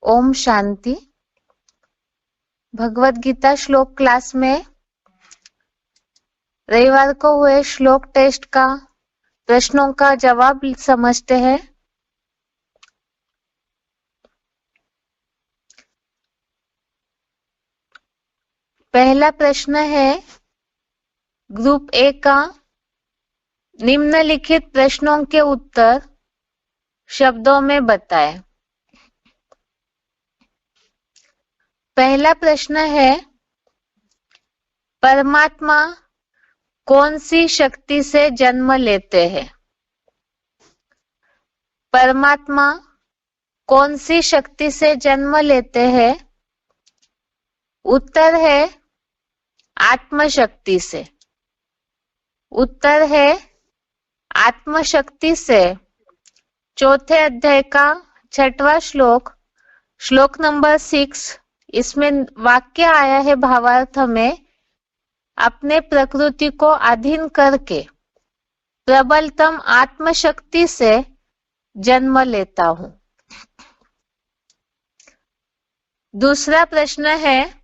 ओम शांति। भगवत गीता श्लोक क्लास में रविवार को हुए श्लोक टेस्ट का प्रश्नों का जवाब समझते हैं। पहला प्रश्न है ग्रुप ए का, निम्नलिखित प्रश्नों के उत्तर शब्दों में बताएं। पहला प्रश्न है, परमात्मा कौन सी शक्ति से जन्म लेते हैं? परमात्मा कौन सी शक्ति से जन्म लेते हैं? उत्तर है आत्मशक्ति से। उत्तर है आत्मशक्ति से। चौथे अध्याय का 6वां श्लोक, श्लोक नंबर 6, इसमें वाक्य आया है भावार्थ में, अपने प्रकृति को अधीन करके प्रबलतम आत्मशक्ति से जन्म लेता हूं। दूसरा प्रश्न है,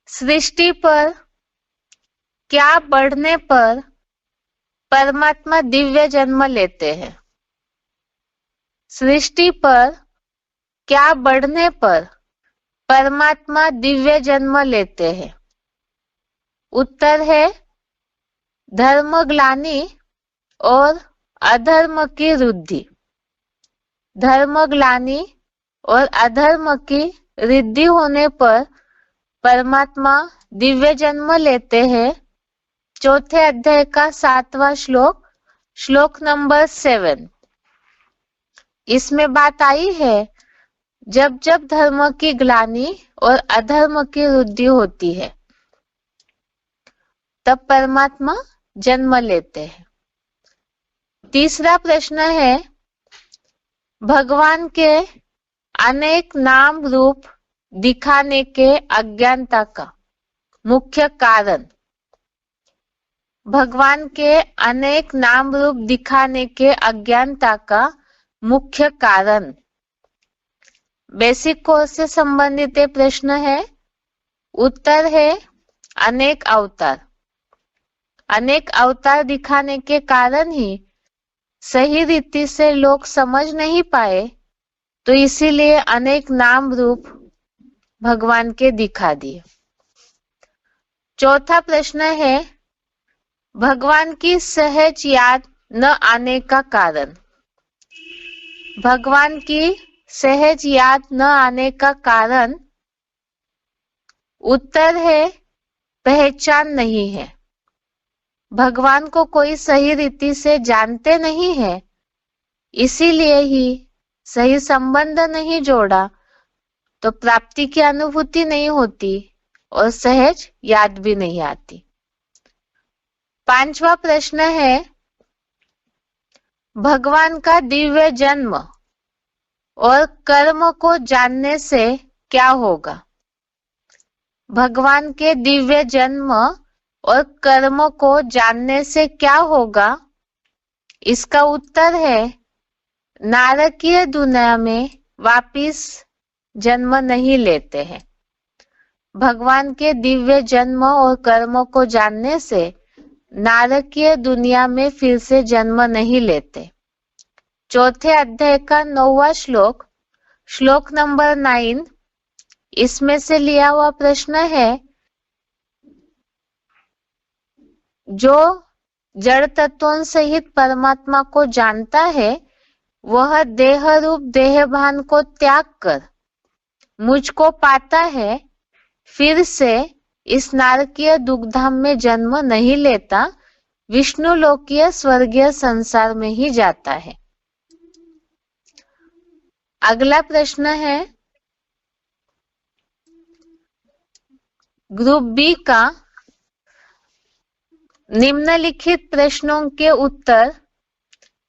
सृष्टि पर क्या बढ़ने पर परमात्मा दिव्य जन्म लेते हैं? सृष्टि पर क्या बढ़ने पर परमात्मा दिव्य जन्म लेते हैं? उत्तर है धर्मग्लानि और अधर्म की वृद्धि। धर्मग्लानि और अधर्म की वृद्धि होने पर परमात्मा दिव्य जन्म लेते हैं। चौथे अध्याय का 7वां श्लोक, श्लोक नंबर 7, इसमें बात आई है जब जब धर्म की ग्लानि और अधर्म की वृद्धि होती है तब परमात्मा जन्म लेते हैं। तीसरा प्रश्न है, भगवान के अनेक नाम रूप दिखाने के अज्ञानता का मुख्य कारण। भगवान के अनेक नाम रूप दिखाने के अज्ञानता का मुख्य कारण। बेसिक कोर्स से संबंधित प्रश्न है। उत्तर है अनेक अवतार। अनेक अवतार दिखाने के कारण ही सही रीति से लोग समझ नहीं पाए, तो इसीलिए अनेक नाम रूप भगवान के दिखा दिए। चौथा प्रश्न है, भगवान की सहज याद न आने का कारण। भगवान की सहज याद न आने का कारण। उत्तर है पहचान नहीं है। भगवान को कोई सही रीति से जानते नहीं है, इसीलिए ही सही संबंध नहीं जोड़ा तो प्राप्ति की अनुभूति नहीं होती और सहज याद भी नहीं आती। 5वां प्रश्न है, भगवान का दिव्य जन्म और कर्म को जानने से क्या होगा? भगवान के दिव्य जन्म और कर्म को जानने से क्या होगा? इसका उत्तर है नारकीय दुनिया में वापिस जन्म नहीं लेते हैं। भगवान के दिव्य जन्म और कर्म को जानने से नारकीय दुनिया में फिर से जन्म नहीं लेते। चौथे अध्याय का 9वां श्लोक, श्लोक नंबर 9, इसमें से लिया हुआ प्रश्न है, जो जड़ तत्वों सहित परमात्मा को जानता है वह देह रूप देहभान को त्याग कर मुझको पाता है, फिर से इस नारकीय दुखधाम में जन्म नहीं लेता, विष्णु लोकीय स्वर्गीय संसार में ही जाता है। अगला प्रश्न है ग्रुप बी का, निम्नलिखित प्रश्नों के उत्तर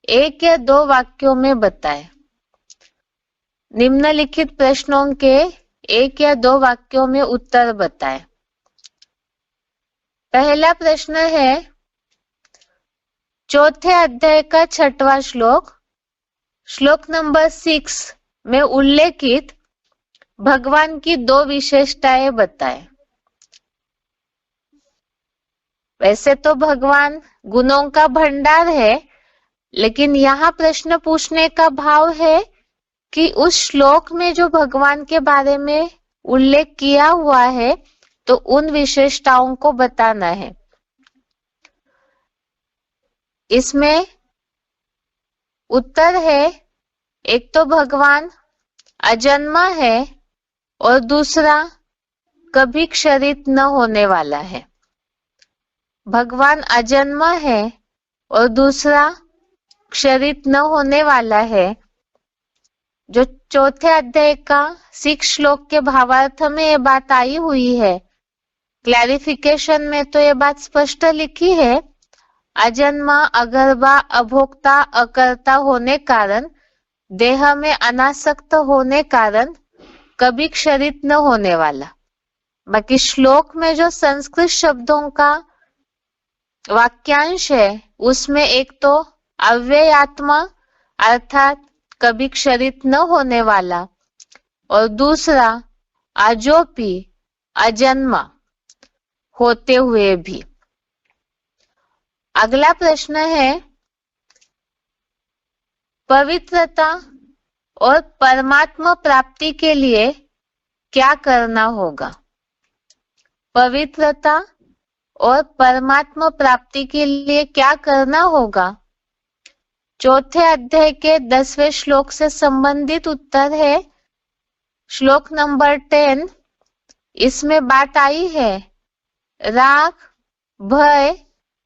1 या 2 वाक्यों में बताएं। निम्नलिखित प्रश्नों के 1 या 2 वाक्यों में उत्तर बताएं। पहला प्रश्न है, चौथे अध्याय का 6वां श्लोक, श्लोक नंबर 6 में उल्लेखित भगवान की 2 विशेषताएं बताए। वैसे तो भगवान गुणों का भंडार है, लेकिन यहाँ प्रश्न पूछने का भाव है कि उस श्लोक में जो भगवान के बारे में उल्लेख किया हुआ है तो उन विशेषताओं को बताना है। इसमें उत्तर है, एक तो भगवान अजन्मा है और दूसरा कभी क्षरित न होने वाला है। भगवान अजन्मा है और दूसरा क्षरित न होने वाला है। जो चौथे अध्याय का 6 श्लोक के भावार्थ में ये बात आई हुई है, क्लैरिफिकेशन में तो ये बात स्पष्ट लिखी है, अजन्मा, अगर्भा, अभोक्ता, अकर्ता होने कारण, देह में अनासक्त होने कारण कभी क्षरित न होने वाला। बाकी श्लोक में जो संस्कृत शब्दों का वाक्यांश है उसमें एक तो अव्ययात्मा अर्थात कभी क्षरित न होने वाला और दूसरा अजोपी अजन्मा होते हुए भी। अगला प्रश्न है, पवित्रता और परमात्मा प्राप्ति के लिए क्या करना होगा? पवित्रता और परमात्मा प्राप्ति के लिए क्या करना होगा? चौथे अध्याय के 10वें श्लोक से संबंधित उत्तर है श्लोक नंबर 10। इसमें बात आई है, राग, भय,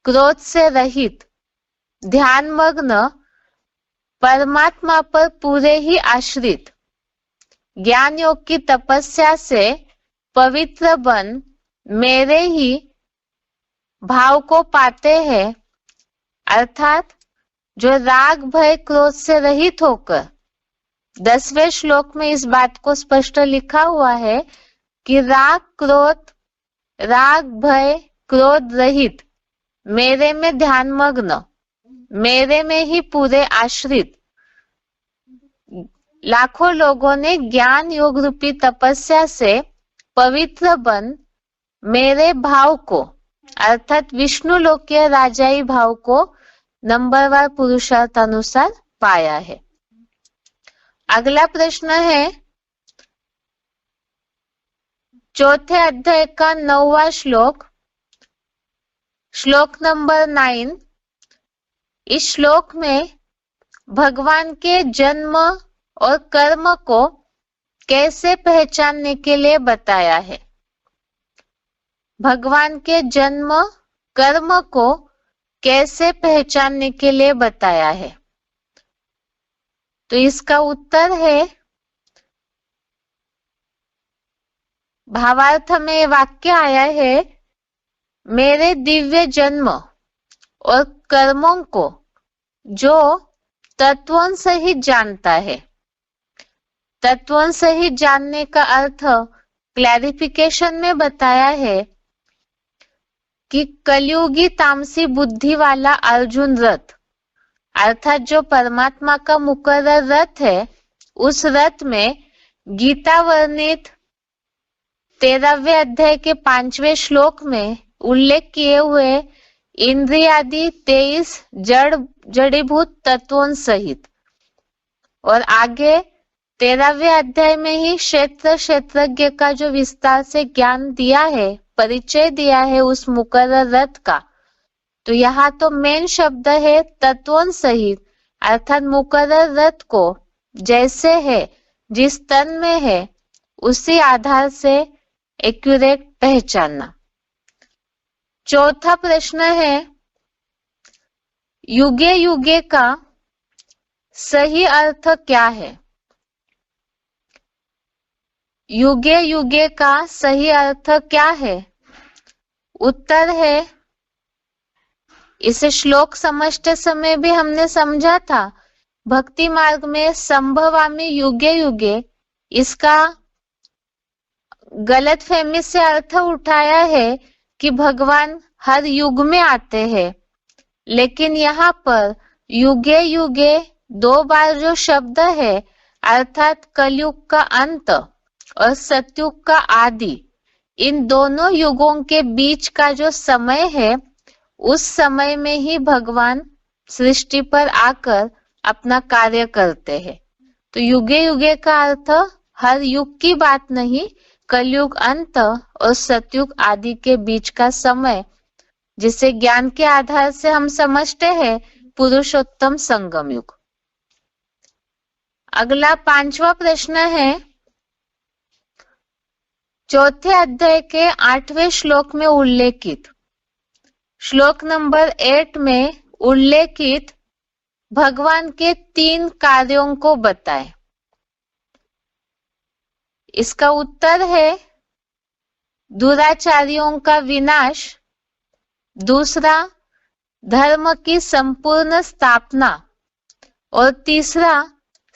क्रोध से रहित, ध्यानमग्न, परमात्मा पर पूरे ही आश्रित, ज्ञान योग की तपस्या से पवित्र बन मेरे ही भाव को पाते हैं। अर्थात जो राग, भय, क्रोध से रहित होकर, 10वें श्लोक में इस बात को स्पष्ट लिखा हुआ है कि राग, भय, क्रोध रहित, मेरे में ध्यानमग्न, मेरे में ही पूरे आश्रित लाखों लोगों ने ज्ञान योग रूपी तपस्या से पवित्र बन मेरे भाव को अर्थात विष्णु लोकीय राजाई भाव को नंबरवार पुरुषार्थ अनुसार पाया है। अगला प्रश्न है, चौथे अध्याय का 9वां श्लोक, श्लोक नंबर 9। इस श्लोक में भगवान के जन्म और कर्म को कैसे पहचानने के लिए बताया है। भगवान के जन्म कर्म को कैसे पहचानने के लिए बताया है? तो इसका उत्तर है, भावार्थ में वाक्य आया है, मेरे दिव्य जन्म और कर्मों को जो तत्वों सहित जानता है। तत्वों सहित जानने का अर्थ क्लैरिफिकेशन में बताया है कि कलयुगी तामसी बुद्धि वाला अर्जुन रथ अर्थात जो परमात्मा का मुकर्रर रथ है, उस रथ में गीता वर्णित 13वें अध्याय के 5वें श्लोक में उल्लेख किए हुए इंद्रियादि 23 जड़ीभूत तत्वों सहित और आगे 13वें अध्याय में ही क्षेत्रज्ञ का जो विस्तार से ज्ञान दिया है, परिचय दिया है उस मुकर्रर रथ का। तो यहाँ तो मेन शब्द है तत्वों सहित अर्थात मुकर्रर रथ को जैसे है, जिस तन में है, उसी आधार से एक्यूरेट पहचानना। चौथा प्रश्न है, युगे युगे का सही अर्थ क्या है? युगे युगे का सही अर्थ क्या है? उत्तर है, इसे श्लोक समझते समय भी हमने समझा था, भक्ति मार्ग में संभवामि युगे युगे, इसका गलत फहमी से अर्थ उठाया है कि भगवान हर युग में आते हैं, लेकिन यहाँ पर युगे युगे 2 बार जो शब्द है अर्थात कलयुग का अंत और सतयुग का आदि, इन दोनों युगों के बीच का जो समय है उस समय में ही भगवान सृष्टि पर आकर अपना कार्य करते हैं। तो युगे युगे का अर्थ हर युग की बात नहीं, कलयुग अंत और सतयुग आदि के बीच का समय, जिसे ज्ञान के आधार से हम समझते हैं पुरुषोत्तम संगम युग। अगला 5वां प्रश्न है, चौथे अध्याय के 8वें श्लोक में उल्लेखित श्लोक नंबर 8 में उल्लेखित भगवान के 3 कार्यों को बताएं। इसका उत्तर है दुराचारियों का विनाश, दूसरा धर्म की संपूर्ण स्थापना और तीसरा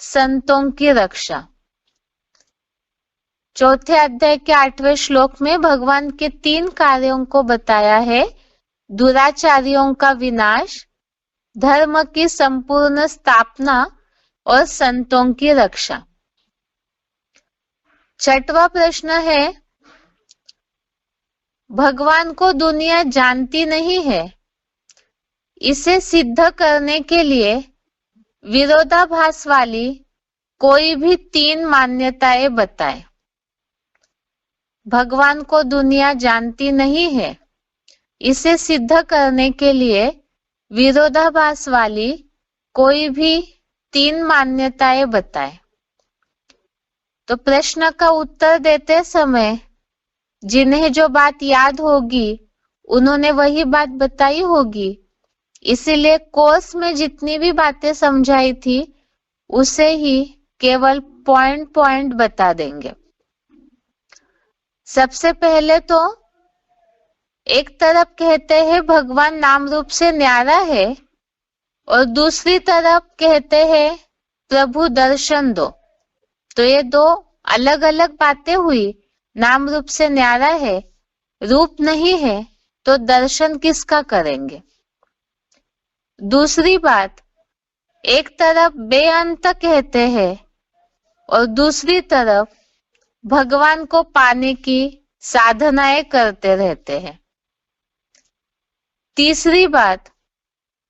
संतों की रक्षा। चौथे अध्याय के 8वें श्लोक में भगवान के 3 कार्यों को बताया है, दुराचारियों का विनाश, धर्म की संपूर्ण स्थापना और संतों की रक्षा। 6वां प्रश्न है, भगवान को दुनिया जानती नहीं है, इसे सिद्ध करने के लिए विरोधाभास वाली कोई भी 3 मान्यताएं बताएं। भगवान को दुनिया जानती नहीं है, इसे सिद्ध करने के लिए विरोधाभास वाली कोई भी 3 मान्यताएं बताएं। तो प्रश्न का उत्तर देते समय जिन्हें जो बात याद होगी उन्होंने वही बात बताई होगी, इसीलिए कोर्स में जितनी भी बातें समझाई थी उसे ही केवल पॉइंट पॉइंट बता देंगे। सबसे पहले तो एक तरफ कहते हैं भगवान नाम रूप से न्यारा है और दूसरी तरफ कहते हैं प्रभु दर्शन दो। तो ये 2 अलग अलग बातें हुई। नाम रूप से न्यारा है, रूप नहीं है, तो दर्शन किसका करेंगे। दूसरी बात, एक तरफ बेअंत कहते हैं और दूसरी तरफ भगवान को पाने की साधनाएं करते रहते हैं। तीसरी बात,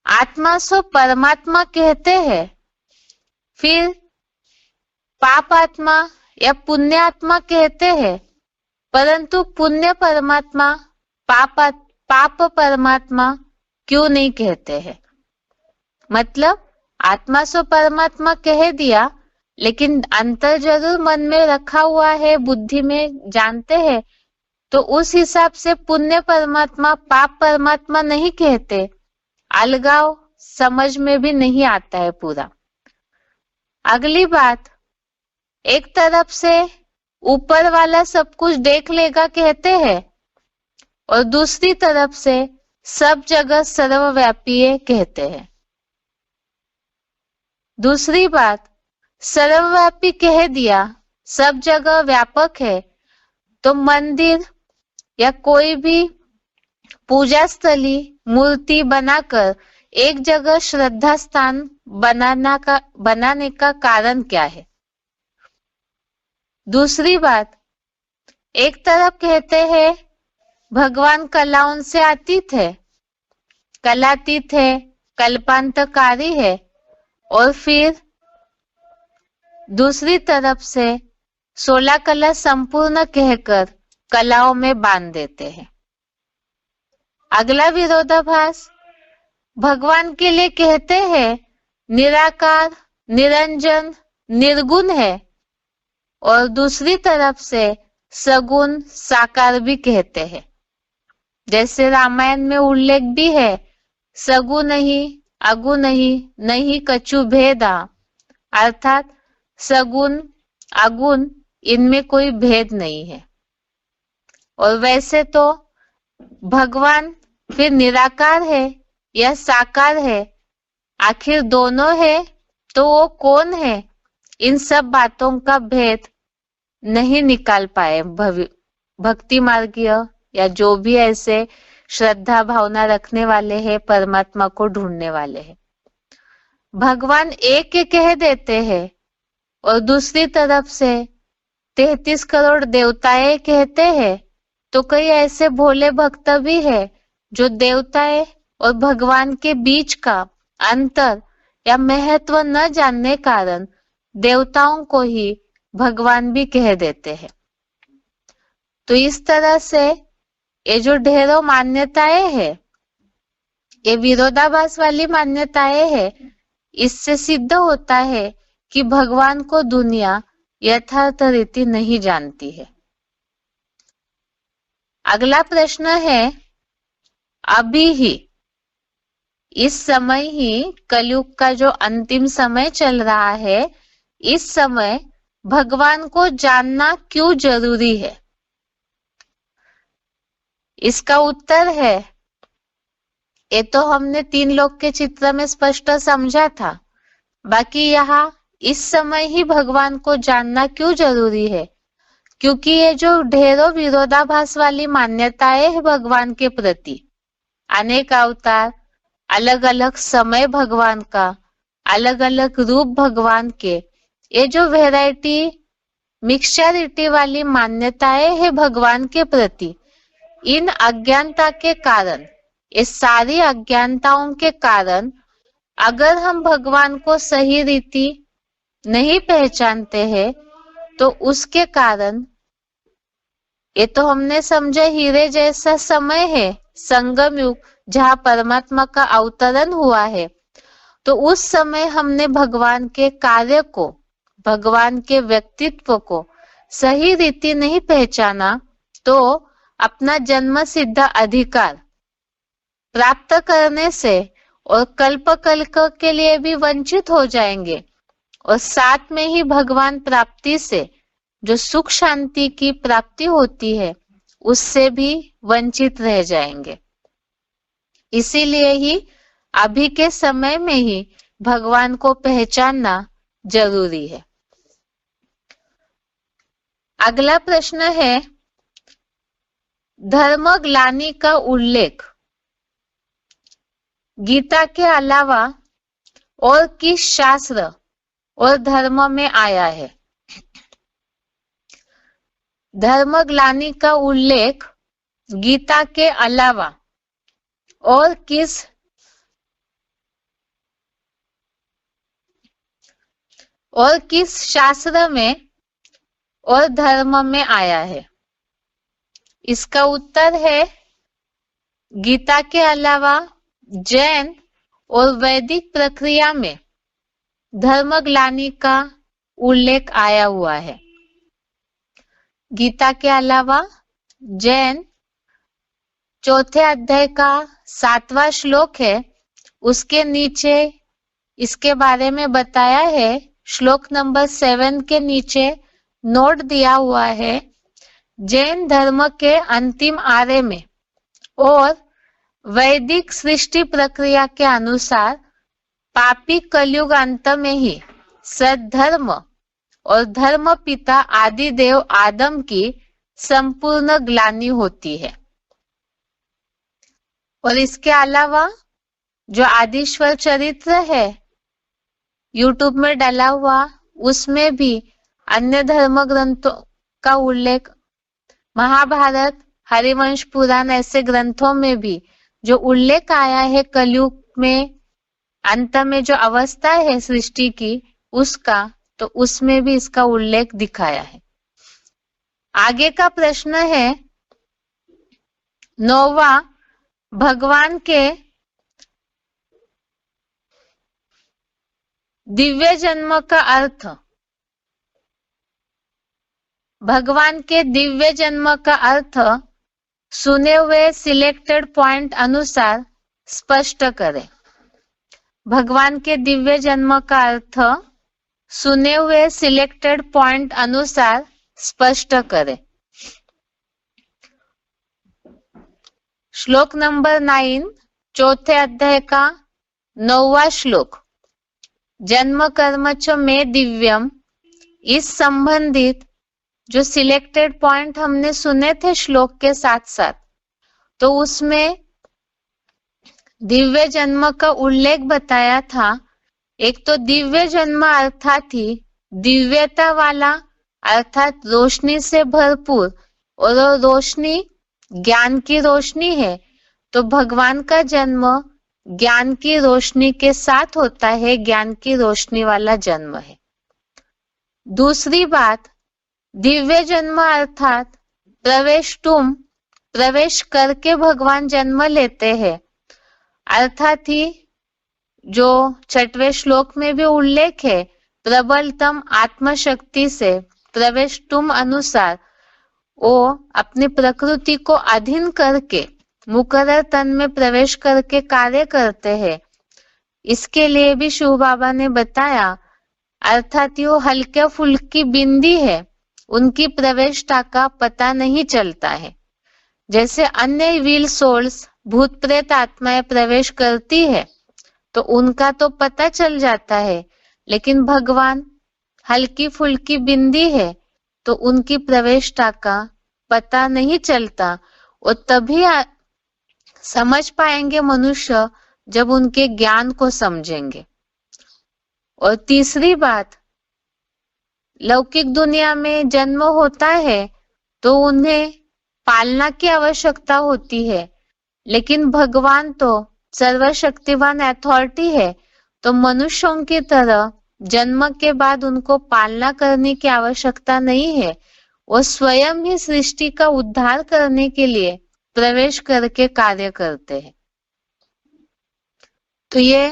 आत्मा सो परमात्मा कहते हैं, फिर पाप आत्मा या पुण्य आत्मा कहते हैं, परंतु पुण्य परमात्मा पाप परमात्मा क्यों नहीं कहते हैं। मतलब आत्मा सो परमात्मा कह दिया, लेकिन अंतर जरूर मन में रखा हुआ है, बुद्धि में जानते हैं, तो उस हिसाब से पुण्य परमात्मा पाप परमात्मा नहीं कहते। अलगाव समझ में भी नहीं आता है पूरा। अगली बात, एक तरफ से ऊपर वाला सब कुछ देख लेगा कहते हैं और दूसरी तरफ से सब जगह सर्वव्यापी है कहते हैं। दूसरी बात, सर्वव्यापी कह दिया, सब जगह व्यापक है, तो मंदिर या कोई भी पूजा स्थली मूर्ति बनाकर एक जगह श्रद्धा स्थान बनाने का कारण क्या है। दूसरी बात, एक तरफ कहते हैं भगवान कलाओं से अतीत है, कलातीत है, कल्पांतकारी है, और फिर दूसरी तरफ से 16 कला संपूर्ण कहकर कलाओं में बांध देते हैं। अगला विरोधाभास, भगवान के लिए कहते हैं निराकार, निरंजन, निर्गुण है, और दूसरी तरफ से सगुण, साकार भी कहते हैं। जैसे रामायण में उल्लेख भी है, सगु नहीं, अगु नहीं, नहीं कछु भेदा, अर्थात सगुण अगुण इनमें कोई भेद नहीं है। और वैसे तो भगवान फिर निराकार है या साकार है, आखिर दोनों है तो वो कौन है, इन सब बातों का भेद नहीं निकाल पाए भक्ति मार्गीय या जो भी ऐसे श्रद्धा भावना रखने वाले हैं, परमात्मा को ढूंढने वाले हैं। भगवान एक कह देते हैं और दूसरी तरफ से 33 करोड़ देवताएं कहते हैं, तो कई ऐसे भोले भक्त भी है जो देवताएं और भगवान के बीच का अंतर या महत्व न जानने कारण देवताओं को ही भगवान भी कह देते हैं। तो इस तरह से ये जो ढेरों मान्यताएं हैं, ये विरोधाभास वाली मान्यताएं हैं, इससे सिद्ध होता है कि भगवान को दुनिया यथार्थ रीति नहीं जानती है। अगला प्रश्न है, अभी ही इस समय ही कलयुग का जो अंतिम समय चल रहा है, इस समय भगवान को जानना क्यों जरूरी है? इसका उत्तर है, ये तो हमने 3 लोक के चित्र में स्पष्ट समझा था। बाकी यहाँ इस समय ही भगवान को जानना क्यों जरूरी है? क्योंकि ये जो ढेरों विरोधाभास वाली मान्यताएं है भगवान के प्रति, अनेक अवतार, अलग अलग समय भगवान का, अलग अलग रूप भगवान के, ये जो वैरायटी मिक्सचरिटी वाली मान्यताएं है भगवान के प्रति, इन अज्ञानता के कारण, इस सारी अज्ञानताओं के कारण अगर हम भगवान को सही रीति नहीं पहचानते हैं, तो उसके कारण ये तो हमने समझा हीरे जैसा समय है, संगम युग, जहाँ परमात्मा का अवतरण हुआ है। तो उस समय हमने भगवान के कार्य को, भगवान के व्यक्तित्व को सही रीति नहीं पहचाना, तो अपना जन्म सिद्ध अधिकार प्राप्त करने से और कल्प कल्प के लिए भी वंचित हो जाएंगे, और साथ में ही भगवान प्राप्ति से जो सुख शांति की प्राप्ति होती है, उससे भी वंचित रह जाएंगे। इसीलिए ही अभी के समय में ही भगवान को पहचानना जरूरी है। अगला प्रश्न है, धर्म ग्लानि का उल्लेख गीता के अलावा और किस शास्त्र और धर्म में आया है? धर्म ग्लानि का उल्लेख गीता के अलावा और किस शास्त्र में और धर्म में आया है? इसका उत्तर है, गीता के अलावा जैन और वैदिक प्रक्रिया में धर्म ग्लानि का उल्लेख आया हुआ है। गीता के अलावा जैन 4थे अध्याय का 7वां श्लोक है, उसके नीचे इसके बारे में बताया है। श्लोक नंबर 7 के नीचे नोट दिया हुआ है, जैन धर्म के अंतिम आर्य में और वैदिक सृष्टि प्रक्रिया के अनुसार पापी कलयुग अंत में ही सद्धर्म और धर्म पिता आदि देव आदम की संपूर्ण ग्लानि होती है। और इसके अलावा जो आदिश्वर चरित्र है यूट्यूब में डाला हुआ, उसमें भी अन्य धर्म ग्रंथों का उल्लेख, महाभारत, हरिवंश पुराण ऐसे ग्रंथों में भी जो उल्लेख आया है कलयुग में अंत में जो अवस्था है सृष्टि की उसका, तो उसमें भी इसका उल्लेख दिखाया है। आगे का प्रश्न है 9वां, भगवान के दिव्य जन्म का अर्थ। भगवान के दिव्य जन्म का अर्थ सुने हुए सिलेक्टेड पॉइंट अनुसार स्पष्ट करें। भगवान के दिव्य जन्म का अर्थ सुने हुए सिलेक्टेड पॉइंट अनुसार स्पष्ट करें। श्लोक नंबर 9 4थे अध्याय का 9वां श्लोक, जन्म कर्म च में दिव्यम, इस संबंधित जो सिलेक्टेड पॉइंट हमने सुने थे श्लोक के साथ साथ, तो उसमें दिव्य जन्म का उल्लेख बताया था। एक तो दिव्य जन्म अर्थात ही दिव्यता वाला, अर्थात रोशनी से भरपूर, और वो रोशनी ज्ञान की रोशनी है। तो भगवान का जन्म ज्ञान की रोशनी के साथ होता है, ज्ञान की रोशनी वाला जन्म है। दूसरी बात, दिव्य जन्म अर्थात प्रवेश करके भगवान जन्म लेते हैं, अर्थात ही जो 6वें श्लोक में भी उल्लेख है, प्रबलतम आत्मशक्ति से प्रवेश तुम अनुसार वो अपनी प्रकृति को अधीन करके मुकर्रर तन में प्रवेश करके कार्य करते हैं। इसके लिए भी शिव बाबा ने बताया, अर्थात वो हल्के फुल्की बिंदी है, उनकी प्रवेशता का पता नहीं चलता है। जैसे अन्य व्हील सोल्स भूत प्रेत आत्माएं प्रवेश करती है तो उनका तो पता चल जाता है, लेकिन भगवान हल्की फुल्की बिंदी है तो उनकी प्रवेशता का पता नहीं चलता। और तभी समझ पाएंगे मनुष्य जब उनके ज्ञान को समझेंगे। और तीसरी बात, लौकिक दुनिया में जन्म होता है तो उन्हें पालना की आवश्यकता होती है, लेकिन भगवान तो सर्वशक्तिवान अथॉरिटी है, तो मनुष्यों की तरह जन्म के बाद उनको पालना करने की आवश्यकता नहीं है। वो स्वयं ही सृष्टि का उद्धार करने के लिए प्रवेश करके कार्य करते हैं। तो ये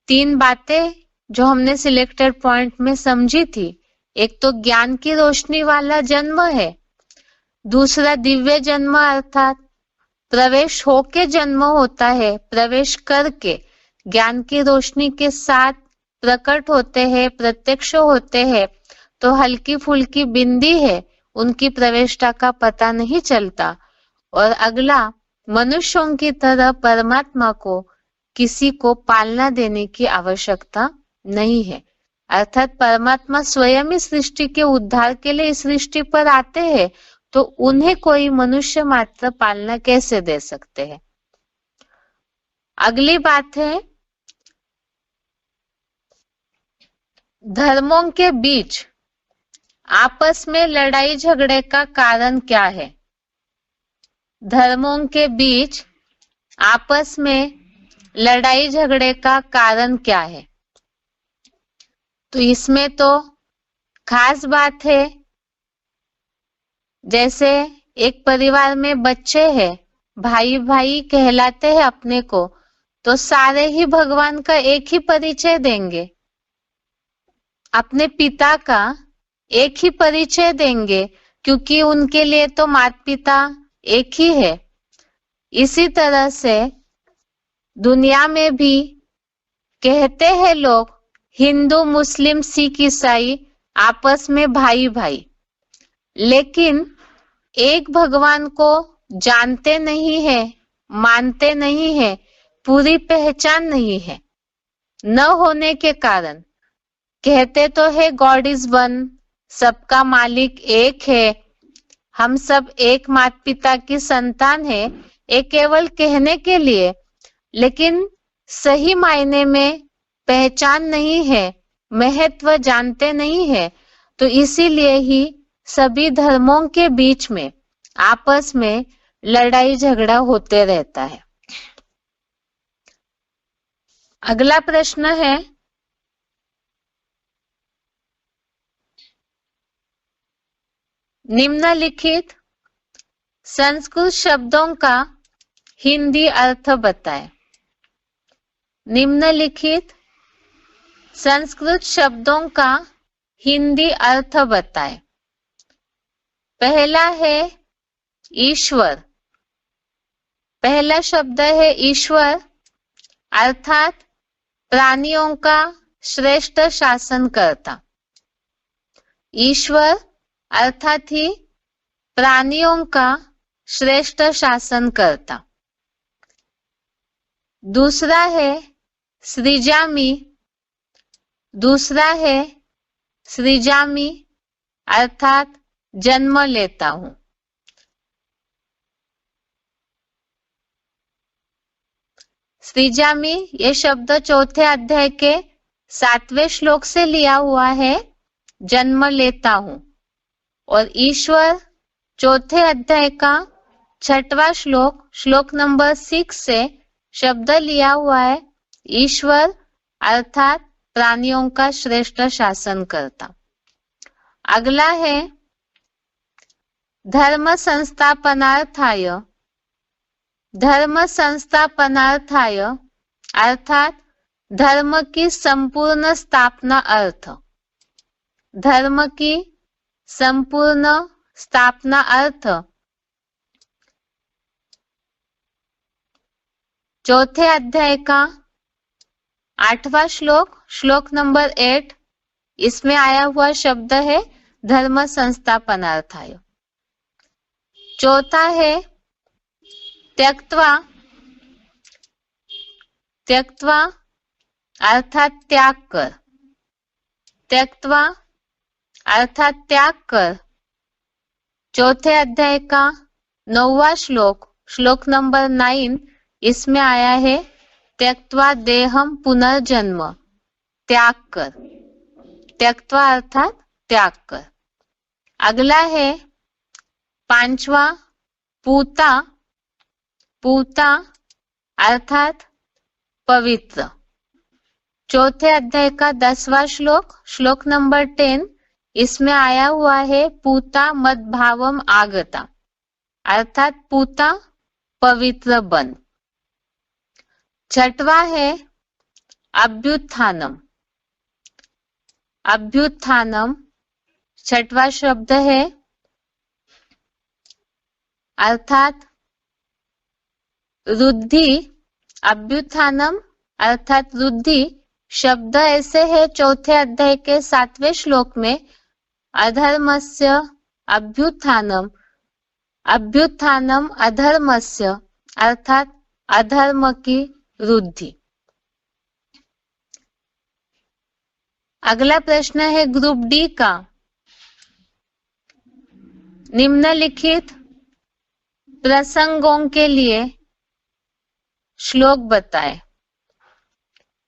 3 बातें जो हमने सिलेक्टेड पॉइंट में समझी थी, एक तो ज्ञान की रोशनी वाला जन्म है, दूसरा दिव्य जन्म अर्थात प्रवेश होके जन्म होता है, प्रवेश करके ज्ञान की रोशनी के साथ प्रकट होते हैं, प्रत्यक्ष होते हैं, तो हल्की फुल्की बिंदी है, उनकी प्रवेशता का पता नहीं चलता। और अगला, मनुष्यों की तरह परमात्मा को किसी को पालना देने की आवश्यकता नहीं है, अर्थात परमात्मा स्वयं ही सृष्टि के उद्धार के लिए इस सृष्टि पर आते हैं, तो उन्हें कोई मनुष्य मात्र पालना कैसे दे सकते हैं। अगली बात है, धर्मों के बीच आपस में लड़ाई झगड़े का कारण क्या है। धर्मों के बीच आपस में लड़ाई झगड़े का कारण क्या है। तो इसमें तो खास बात है, जैसे एक परिवार में बच्चे हैं, भाई भाई कहलाते हैं अपने को, तो सारे ही भगवान का एक ही परिचय देंगे, अपने पिता का एक ही परिचय देंगे, क्योंकि उनके लिए तो माता पिता एक ही है। इसी तरह से दुनिया में भी कहते हैं लोग, हिंदू मुस्लिम सिख ईसाई आपस में भाई भाई, लेकिन एक भगवान को जानते नहीं है, मानते नहीं है, पूरी पहचान नहीं है। न होने के कारण कहते तो है गॉड इज वन, सबका मालिक एक है, हम सब एक माता पिता की संतान है, ये केवल कहने के लिए, लेकिन सही मायने में पहचान नहीं है, महत्व जानते नहीं है। तो इसीलिए ही सभी धर्मों के बीच में आपस में लड़ाई झगड़ा होते रहता है। अगला प्रश्न है, निम्नलिखित संस्कृत शब्दों का हिंदी अर्थ बताएं। निम्नलिखित संस्कृत शब्दों का हिंदी अर्थ बताएं। पहला है ईश्वर। पहला शब्द है ईश्वर, अर्थात प्राणियों का श्रेष्ठ शासनकर्ता। ईश्वर अर्थात ही प्राणियों का श्रेष्ठ शासनकर्ता। दूसरा है सृजामि। दूसरा है सृजामि अर्थात जन्म लेता हूं। सृजामि ये शब्द चौथे अध्याय के 7वें श्लोक से लिया हुआ है, जन्म लेता हूं। और ईश्वर चौथे अध्याय का 6वां श्लोक, श्लोक नंबर 6 से शब्द लिया हुआ है, ईश्वर अर्थात प्राणियों का श्रेष्ठ शासन करता। अगला है धर्म संस्थापनार्थाय। धर्म संस्थापनार्थाय अर्थात धर्म की संपूर्ण स्थापना अर्थ। धर्म की संपूर्ण स्थापना अर्थ चौथे अध्याय का 8वां श्लोक, श्लोक नंबर 8, इसमें आया हुआ शब्द है धर्म संस्थापनार्थाय। चौथा है त्यक्त्वा। त्यक्त्वा अर्थात त्याग कर। त्यक्त्वा अर्थात त्याग कर। चौथे अध्याय का 9वां श्लोक, श्लोक नंबर 9, इसमें आया है त्यक्त्वा देहम पुनर्जन्म, त्याग कर। त्यक्त्वा अर्थात त्याग कर। अगला है 5वां पूता। पूता अर्थात पवित्र। चौथे अध्याय का 10वां श्लोक, श्लोक नंबर 10, इसमें आया हुआ है पूता मद्भावम आगता, अर्थात पूता पवित्र बन। 6वां है अभ्युत्थानम। अभ्युत्थानम 6वां शब्द है अर्थात रुद्धि। अभ्युत्थानम अर्थात रुद्धि शब्द ऐसे है चौथे अध्याय के 7वें श्लोक में, अधर्मस्य अभ्युत्थानम। अभ्युत्थानम अधर्मस्य अर्थात अधर्म की रुद्धि। अगला प्रश्न है ग्रुप डी का। निम्नलिखित प्रसंगों के लिए श्लोक बताएं।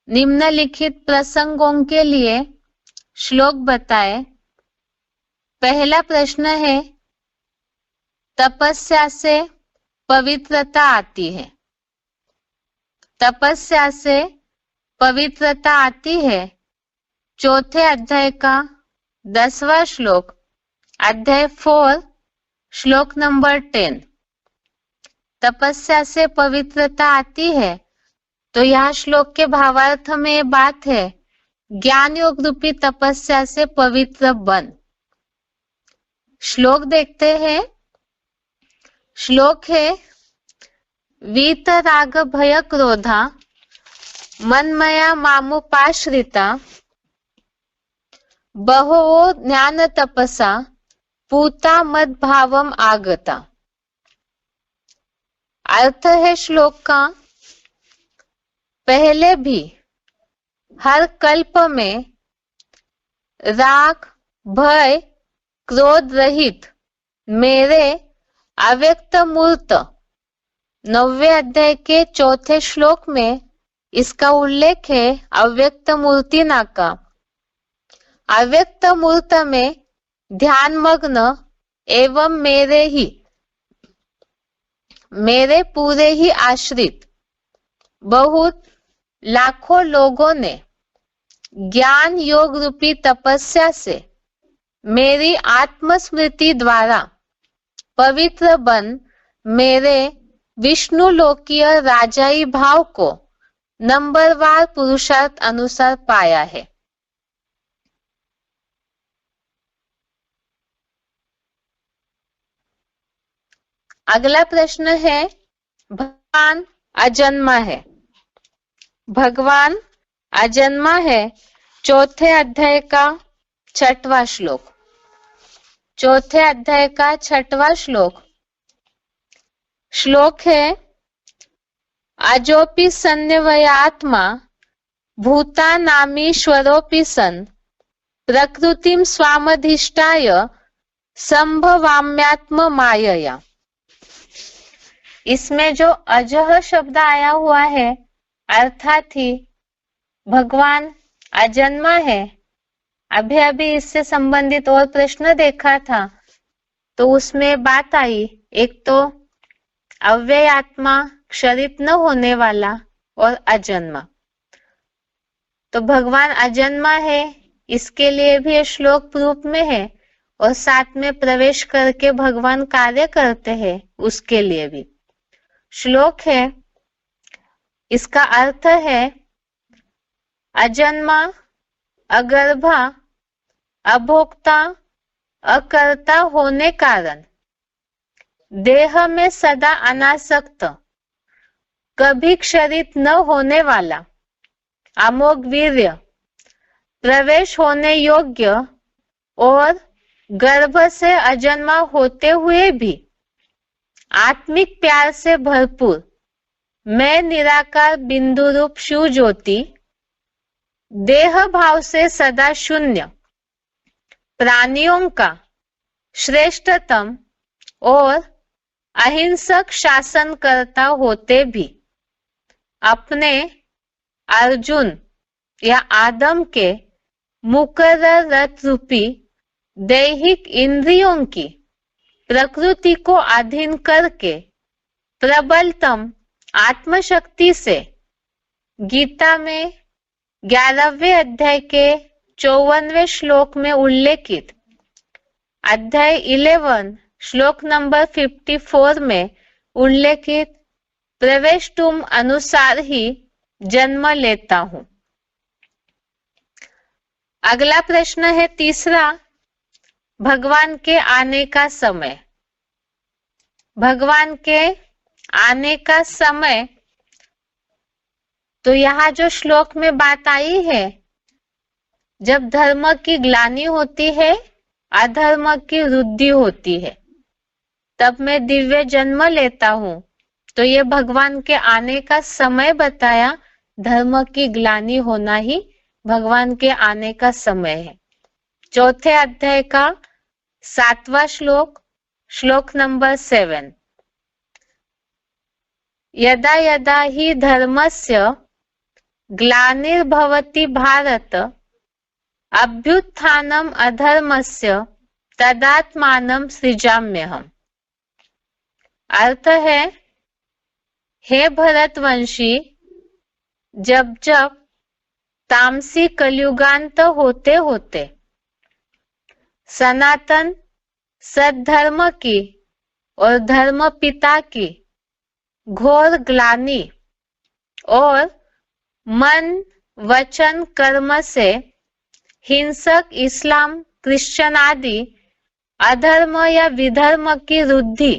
निम्नलिखित प्रसंगों के लिए श्लोक बताएं। पहला प्रश्न है तपस्या से पवित्रता आती है। तपस्या से पवित्रता आती है। चौथे अध्याय का 10वां श्लोक, अध्याय 4, श्लोक नंबर 10। तपस्या से पवित्रता आती है, तो यह श्लोक के भावार्थ में ये बात है, ज्ञान योग रूपी तपस्या से पवित्र बन। श्लोक देखते हैं। श्लोक है वीत राग भय क्रोधा मनमया मामुपाश्रिता बहवो ज्ञान तपसा पूता मद भावम आगता। अर्थ है श्लोक का, पहले भी हर कल्प में राग भय क्रोध रहित मेरे अव्यक्त मूर्त 9वें अध्याय के 4थे श्लोक में इसका उल्लेख है अव्यक्त मूर्ति ना का। अव्यक्त मूर्त में ध्यान मग्न एवं मेरे पूरे ही आश्रित बहुत लाखों लोगों ने ज्ञान योग रूपी तपस्या से मेरी आत्मस्मृति द्वारा पवित्र बन मेरे विष्णु लोकीय राजाई भाव को नंबरवार पुरुषार्थ अनुसार पाया है। अगला प्रश्न है भगवान अजन्मा है। भगवान अजन्मा है। चौथे अध्याय का 6वां श्लोक। चौथे अध्याय का 6वां श्लोक। श्लोक है अजोपि सन्निवयात्मा भूतानामीश्वरोपि सन् प्रकृतिम स्वामधिष्ठाय संभवाम्यात्म मायया। इसमें जो अजह शब्द आया हुआ है अर्थात ही भगवान अजन्मा है। अभी अभी इससे संबंधित और प्रश्न देखा था तो उसमें बात आई, एक तो अव्यय आत्मा, क्षरित न होने वाला और अजन्मा। तो भगवान अजन्मा है, इसके लिए भी ये श्लोक प्रूफ में है, और साथ में प्रवेश करके भगवान कार्य करते हैं उसके लिए भी श्लोक है। इसका अर्थ है अजन्मा, अगर्भा, अभोक्ता, अकर्ता होने कारण देह में सदा अनासक्त, कभी क्षरित न होने वाला, अमोघ वीर्य, प्रवेश होने योग्य और गर्भ से अजन्मा होते हुए भी आत्मिक प्यार से भरपूर मैं निराकार बिंदु रूप शिव ज्योति, देह भाव से सदा शून्य, प्राणियों का श्रेष्ठतम और अहिंसक शासन करता होते भी अपने अर्जुन या आदम के मुकर्रर रथ रूपी दैहिक इंद्रियों की प्रकृति को अधीन करके प्रबलतम आत्मशक्ति से गीता में 11वें अध्याय के 54वें श्लोक में उल्लेखित अध्याय 11 श्लोक नंबर 54 में उल्लेखित प्रवेश तुम अनुसार ही जन्म लेता हूं। अगला प्रश्न है तीसरा, भगवान के आने का समय। भगवान के आने का समय, तो यहाँ जो श्लोक में बात आई है, जब धर्म की ग्लानि होती है, अधर्म की वृद्धि होती है, तब मैं दिव्य जन्म लेता हूं। तो ये भगवान के आने का समय बताया, धर्म की ग्लानि होना ही भगवान के आने का समय है। चौथे अध्याय का 7वां श्लोक, श्लोक नंबर 7, यदा यदा हि धर्मस्य ग्लानिर्भवति भारत अभ्युत्थानम अधर्मस्य तदात्मानं सृजाम्यहम्। अर्थ है, हे भरतवंशी, जब जब तामसी कलयुगांत होते होते सनातन सद्धर्म की और धर्म पिता की घोर ग्लानि और मन वचन कर्म से हिंसक इस्लाम, क्रिश्चियन आदि अधर्म या विधर्म की वृद्धि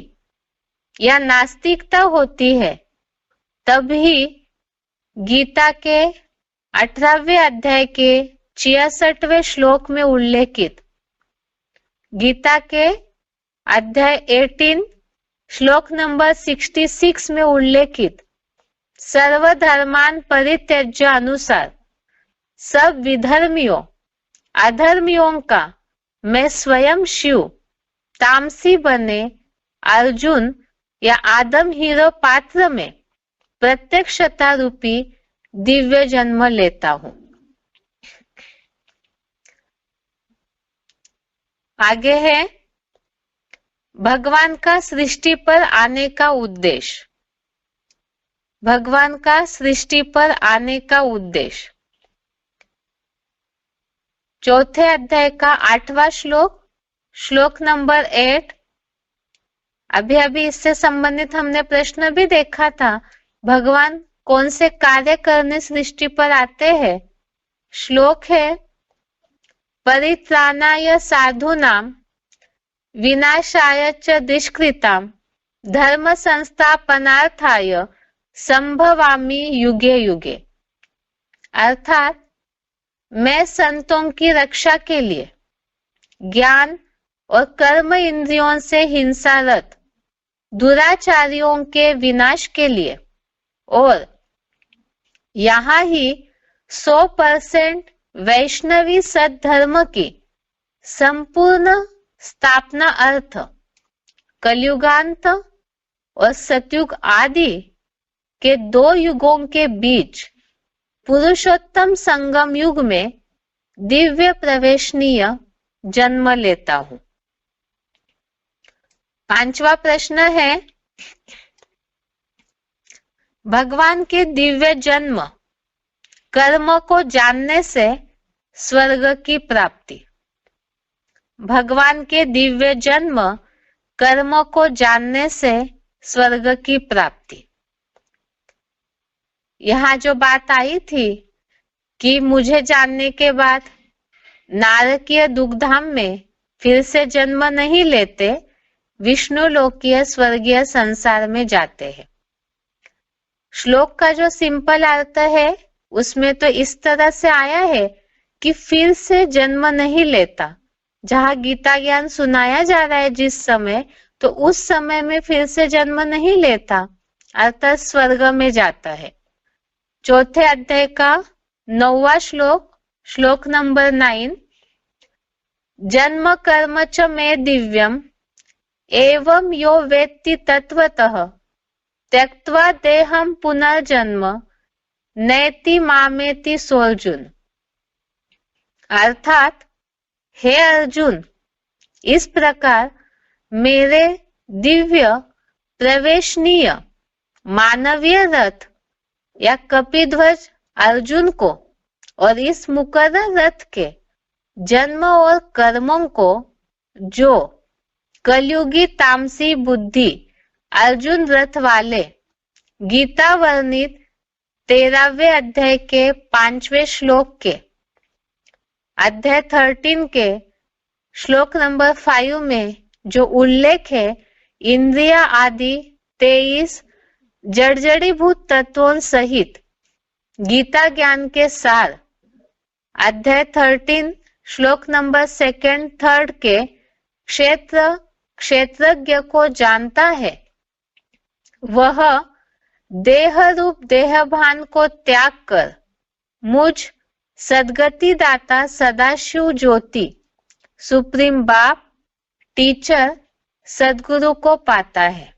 या नास्तिकता होती है, तभी गीता के 18वें अध्याय के 66वें श्लोक में उल्लेखित गीता के अध्याय 18 श्लोक नंबर 66 में उल्लेखित सर्वधर्मान परित्यज्य अनुसार सब विधर्मियों अधर्मियों का मैं स्वयं शिव तामसी बने अर्जुन या आदम हीरो पात्र में प्रत्यक्षता रूपी दिव्य जन्म लेता हूं। आगे है भगवान का सृष्टि पर आने का उद्देश्य। भगवान का सृष्टि पर आने का उद्देश्य, चौथे अध्याय का 8वां श्लोक, श्लोक नंबर 8। अभी अभी इससे संबंधित हमने प्रश्न भी देखा था, भगवान कौन से कार्य करने सृष्टि पर आते हैं। श्लोक है, परित्राणाय साधूनां विनाशाय च दुष्कृतां धर्म संस्थापनार्थाय संभवामि युगे युगे। अर्थात मैं संतों की रक्षा के लिए, ज्ञान और कर्म इंद्रियों से हिंसारत दुराचारियों के विनाश के लिए और यहाँ ही 100% वैष्णवी सद्धर्म की संपूर्ण स्थापना अर्थ कलयुगांत और सतयुग आदि के 2 युगों के बीच पुरुषोत्तम संगम युग में दिव्य प्रवेशनीय जन्म लेता हूं। 5वां प्रश्न है, भगवान के दिव्य जन्म कर्म को जानने से स्वर्ग की प्राप्ति। भगवान के दिव्य जन्म कर्म को जानने से स्वर्ग की प्राप्ति। यहाँ जो बात आई थी कि मुझे जानने के बाद नारकीय दुग्धाम में फिर से जन्म नहीं लेते, विष्णु लोकीय स्वर्गीय संसार में जाते हैं। श्लोक का जो सिंपल अर्थ है उसमें तो इस तरह से आया है कि फिर से जन्म नहीं लेता। जहां गीता ज्ञान सुनाया जा रहा है जिस समय, तो उस समय में फिर से जन्म नहीं लेता, अर्थात स्वर्ग में जाता है। चौथे अध्याय का 9वां श्लोक, श्लोक नंबर 9, जन्म कर्म च मे दिव्यम एवं यो वेत्ति तत्वतः त्यक्त्वा देहम पुनर्जन्म नैति मामेति सोऽर्जुन। अर्थात हे अर्जुन, इस प्रकार मेरे दिव्य प्रवेशनीय मानवीय रथ या कपिध्वज अर्जुन को और इस मुकर्रर रथ के जन्म और कर्मों को जो कलयुगी तामसी बुद्धि अर्जुन रथ वाले गीता वर्णित 13वें अध्याय के 5वें श्लोक के अध्याय 13 के श्लोक नंबर 5 में जो उल्लेख है, इंद्रिया आदि 23 जड़जड़ीभूत तत्वों सहित गीता ज्ञान के सार अध्याय 13 श्लोक नंबर 2, 3 के क्षेत्रज्ञ को जानता है, वह देह रूप देहभान को त्याग कर मुझ सदगति दाता सदाशिव ज्योति सुप्रीम बाप टीचर सदगुरु को पाता है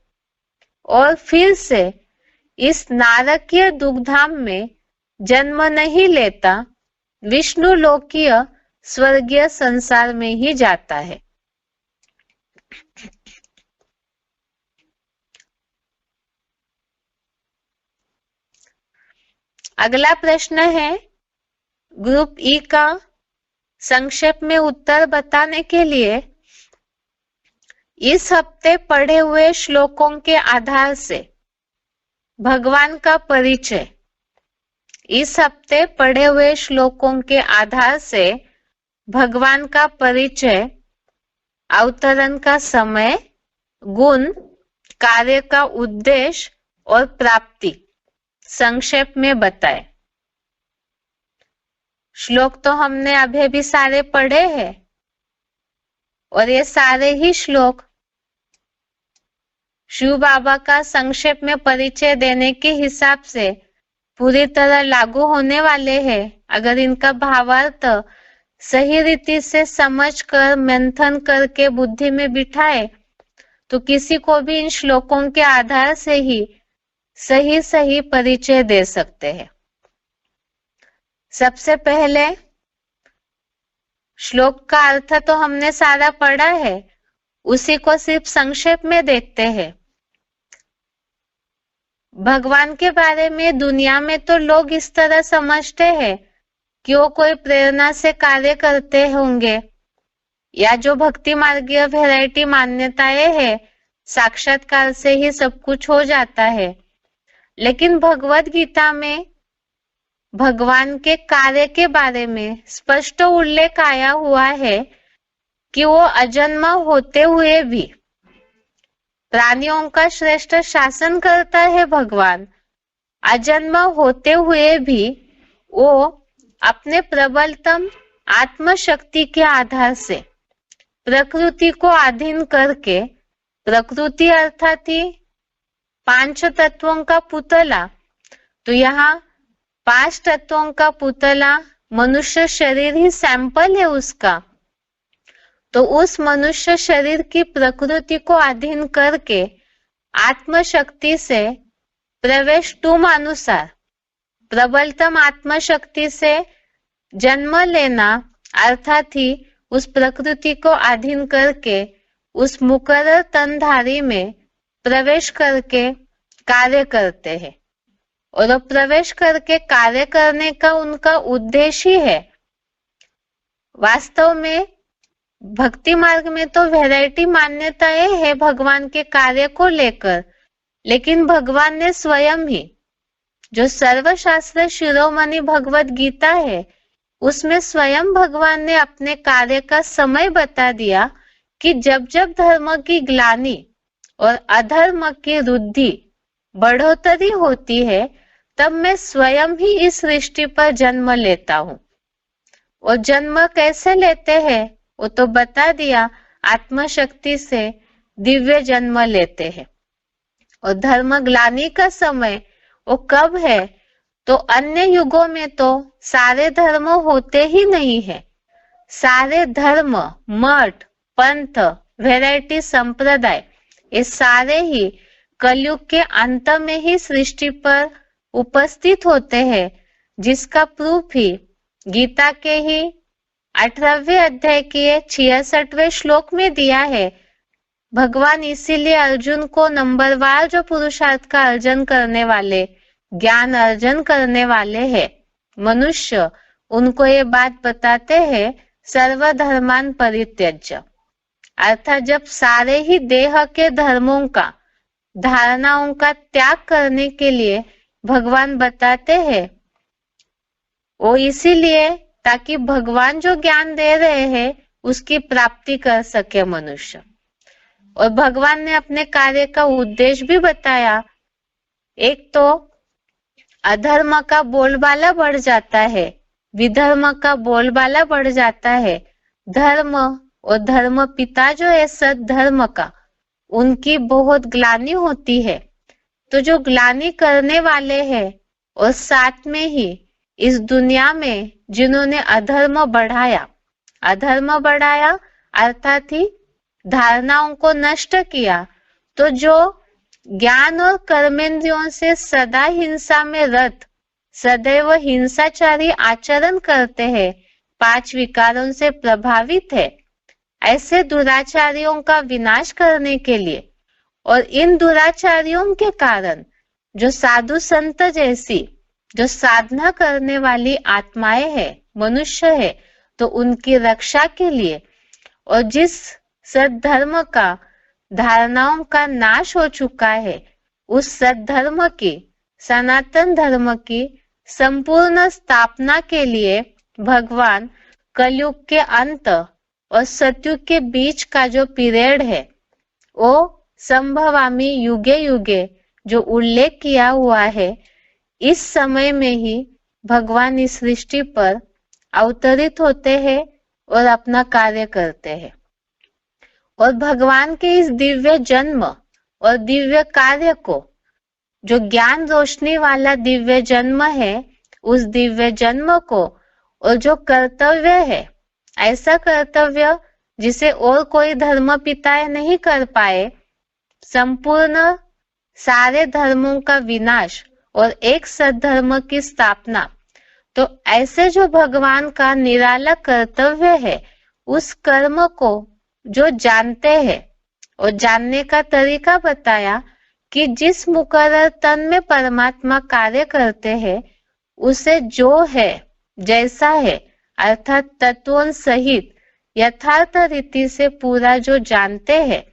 और फिर से इस नारकीय दुग्धाम में जन्म नहीं लेता, विष्णु लोकीय स्वर्गीय संसार में ही जाता है। अगला प्रश्न है, ग्रुप ई का संक्षेप में उत्तर बताने के लिए इस हफ्ते पढ़े हुए श्लोकों के आधार से भगवान का परिचय। इस हफ्ते पढ़े हुए श्लोकों के आधार से भगवान का परिचय, अवतरण का समय, गुण, कार्य का उद्देश्य और प्राप्ति संक्षेप में बताए। श्लोक तो हमने अभी भी सारे पढ़े हैं और ये सारे ही श्लोक शिव बाबा का संक्षेप में परिचय देने के हिसाब से पूरी तरह लागू होने वाले हैं। अगर इनका भावार्थ सही रीति से समझकर मंथन करके बुद्धि में बिठाए तो किसी को भी इन श्लोकों के आधार से ही सही परिचय दे सकते हैं। सबसे पहले श्लोक का अर्थ तो हमने सारा पढ़ा है, उसी को सिर्फ संक्षेप में देखते हैं। भगवान के बारे में दुनिया में तो लोग इस तरह समझते हैं कि वो कोई प्रेरणा से कार्य करते होंगे, या जो भक्ति मार्गीय वैरायटी मान्यताएं हैं, साक्षात्कार से ही सब कुछ हो जाता है। लेकिन भगवत गीता में भगवान के कार्य के बारे में स्पष्ट उल्लेख आया हुआ है कि वो अजन्मा होते हुए भी प्राणियों का श्रेष्ठ शासन करता है। भगवान अजन्मा होते हुए भी वो अपने प्रबलतम आत्मशक्ति के आधार से प्रकृति को अधीन करके, प्रकृति अर्थात ही 5 तत्वों का पुतला, तो यहाँ 5 तत्वों का पुतला मनुष्य शरीर ही सैंपल है उसका, तो उस मनुष्य शरीर की प्रकृति को अधीन करके आत्मशक्ति से प्रवेश अनुसार प्रबलतम आत्मशक्ति से जन्म लेना अर्थात ही उस प्रकृति को अधीन करके उस मुकर्रर तनधारी में प्रवेश करके कार्य करते हैं। और वो प्रवेश करके कार्य करने का उनका उद्देश्य ही है। वास्तव में भक्ति मार्ग में तो वैरायटी मान्यताएं है भगवान के कार्य को लेकर, लेकिन भगवान ने स्वयं ही जो सर्वशास्त्र शिरोमणि भगवत गीता है उसमें स्वयं भगवान ने अपने कार्य का समय बता दिया कि जब जब धर्म की ग्लानि और अधर्म की वृद्धि बढ़ोतरी होती है तब मैं स्वयं ही इस सृष्टि पर जन्म लेता हूँ। और जन्म कैसे लेते हैं वो तो बता दिया, आत्मशक्ति से दिव्य जन्म लेते हैं। और धर्म ग्लानि का समय वो कब है तो अन्य युगों में तो सारे धर्म होते ही नहीं है। सारे धर्म, मठ, पंथ, वैरायटी, संप्रदाय ये सारे ही कलयुग के अंत में ही सृष्टि पर उपस्थित होते हैं, जिसका प्रूफ ही गीता के ही 18वें अध्याय के 66वें श्लोक में दिया है। भगवान इसीलिए अर्जुन को नंबरवार जो पुरुषार्थ का अर्जन करने वाले, ज्ञान अर्जन करने वाले हैं मनुष्य, उनको ये बात बताते हैं सर्वधर्मान परित्यज्य। अर्थात जब सारे ही देह के धर्मों का, धारणाओं का त्याग करने के लिए भगवान बताते हैं, वो इसीलिए ताकि भगवान जो ज्ञान दे रहे हैं उसकी प्राप्ति कर सके मनुष्य। और भगवान ने अपने कार्य का उद्देश्य भी बताया। एक तो अधर्म का बोलबाला बढ़ जाता है, विधर्म का बोलबाला बढ़ जाता है। धर्म और धर्म पिता जो है सत धर्म का, उनकी बहुत ग्लानि होती है। तो जो ग्लानि करने वाले हैं और साथ में ही इस दुनिया में जिन्होंने अधर्म बढ़ाया अर्थात ही धारणाओं को नष्ट किया, तो जो ज्ञान और कर्मेंद्रियों से सदा हिंसा में रत, सदैव हिंसाचारी आचरण करते हैं, 5 विकारों से प्रभावित है, ऐसे दुराचारियों का विनाश करने के लिए और इन दुराचारियों के कारण जो साधु संत जैसी जो साधना करने वाली आत्माएं हैं, मनुष्य है, तो उनकी रक्षा के लिए और जिस सद्धर्म का धारणाओं का नाश हो चुका है, उस सद्धर्म की, सनातन धर्म की संपूर्ण स्थापना के लिए भगवान कलयुग के अंत और सतयुग के बीच का जो पीरियड है वो संभवामी युगे युगे जो उल्लेख किया हुआ है, इस समय में ही भगवान इस सृष्टि पर अवतरित होते हैं और अपना कार्य करते हैं। और भगवान के इस दिव्य जन्म और दिव्य कार्य को, जो ज्ञान रोशनी वाला दिव्य जन्म है, उस दिव्य जन्म को और जो कर्तव्य है, ऐसा कर्तव्य जिसे और कोई धर्म पिताएं नहीं कर पाए, संपूर्ण सारे धर्मों का विनाश और एक सद्धर्म की स्थापना, तो ऐसे जो भगवान का निराला कर्तव्य है, उस कर्म को जो जानते हैं और जानने का तरीका बताया कि जिस मुकर्रर तन में परमात्मा कार्य करते हैं, उसे जो है जैसा है अर्थात तत्वों सहित यथार्थ रीति से पूरा जो जानते हैं,